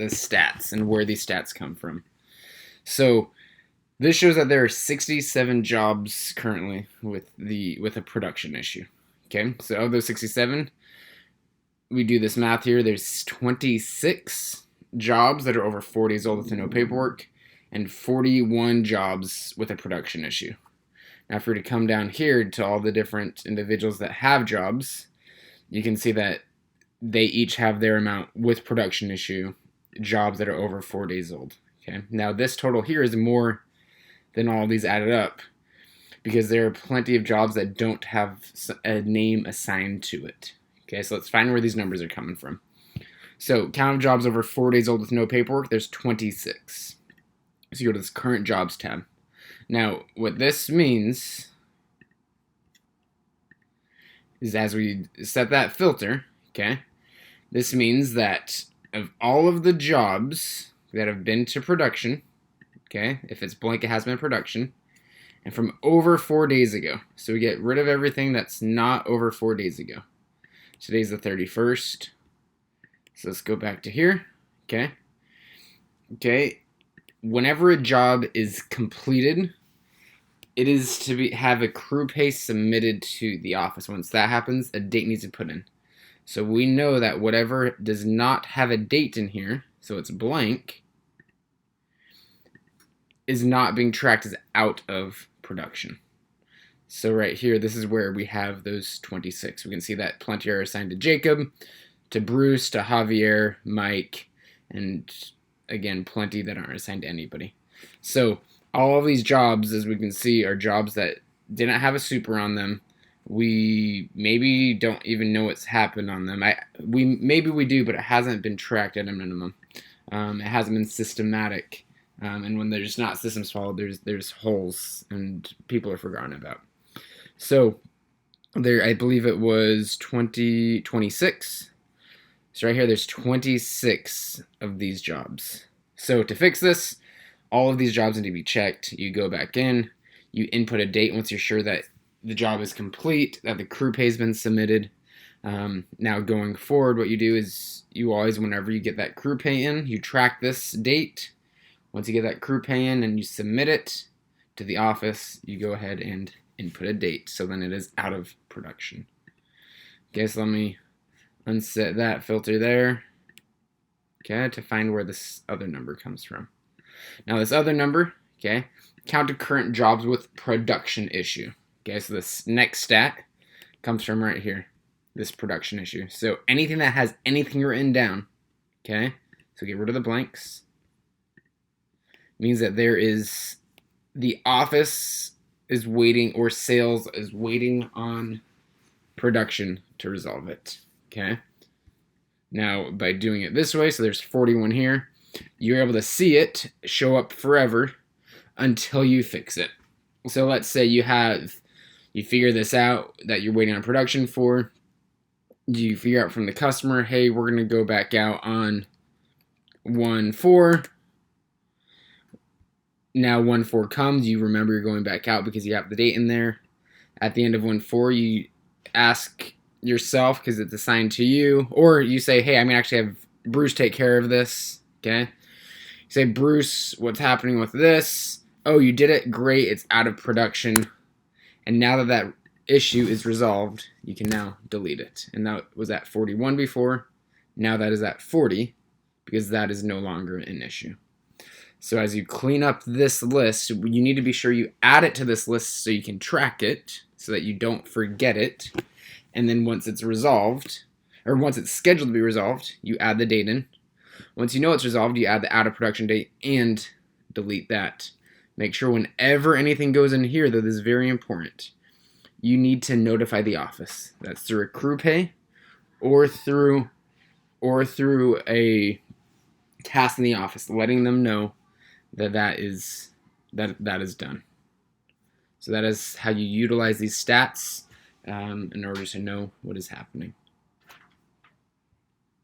the stats and where these stats come from. So this shows that there are 67 jobs currently with a production issue. Okay, so of those 67, we do this math here. There's 26 jobs that are over 4 days old with no paperwork, and 41 jobs with a production issue. Now, if we were to come down here to all the different individuals that have jobs, you can see that they each have their amount with production issue jobs that are over 4 days old. Okay, now this total here is more than all these added up because there are plenty of jobs that don't have a name assigned to it. Okay, so let's find where these numbers are coming from. So count of jobs over 4 days old with no paperwork, there's 26. So you go to this current jobs tab. Now, what this means is as we set that filter, okay, this means that of all of the jobs that have been to production, okay, if it's blank, it has been production, and from over 4 days ago. So we get rid of everything that's not over 4 days ago. Today's the 31st. So let's go back to here, okay. Okay, whenever a job is completed, it is to have a crew pay submitted to the office. Once that happens, a date needs to be put in. So we know that whatever does not have a date in here, so it's blank, is not being tracked as out of production. So right here, this is where we have those 26. We can see that plenty are assigned to Jacob, to Bruce, to Javier, Mike, and again, plenty that aren't assigned to anybody. So all of these jobs, as we can see, are jobs that didn't have a super on them. We maybe don't even know what's happened on them. Maybe we do, but it hasn't been tracked at a minimum. It hasn't been systematic. And when there's not systems followed, there's holes and people are forgotten about. So there, I believe it was 26. So right here, there's 26 of these jobs. So to fix this, all of these jobs need to be checked. You go back in, you input a date once you're sure that the job is complete, that the crew pay has been submitted. Now going forward, what you do is you always, whenever you get that crew pay in, you track this date. Once you get that crew pay in and you submit it to the office, you go ahead and input a date. So then it is out of production. Okay, so let me unset that filter there. Okay, to find where this other number comes from. Now this other number, okay, count to current jobs with production issue. Okay, so this next stat comes from right here, this production issue. So anything that has anything written down, okay, so get rid of the blanks, means that there is, the office is waiting, or sales is waiting on production to resolve it, okay? Now, by doing it this way, so there's 41 here, you're able to see it show up forever until you fix it. So let's say you figure this out that you're waiting on production for. You figure out from the customer, hey, we're going to go back out on 1/4. Now 1/4 comes, you remember you're going back out because you have the date in there. At the end of 1/4, you ask yourself, because it's assigned to you, or you say, hey, I'm going to actually have Bruce take care of this, okay? You say, Bruce, what's happening with this? Oh, you did it, great, it's out of production. And now that that issue is resolved, you can now delete it. And that was at 41 before, now that is at 40, because that is no longer an issue. So as you clean up this list, you need to be sure you add it to this list so you can track it, so that you don't forget it. And then once it's resolved, or once it's scheduled to be resolved, you add the date in. Once you know it's resolved, you add the out of production date and delete that. Make sure whenever anything goes in here, though, this is very important, you need to notify the office. That's through a crew pay or through a task in the office, letting them know that is done. So that is how you utilize these stats in order to know what is happening.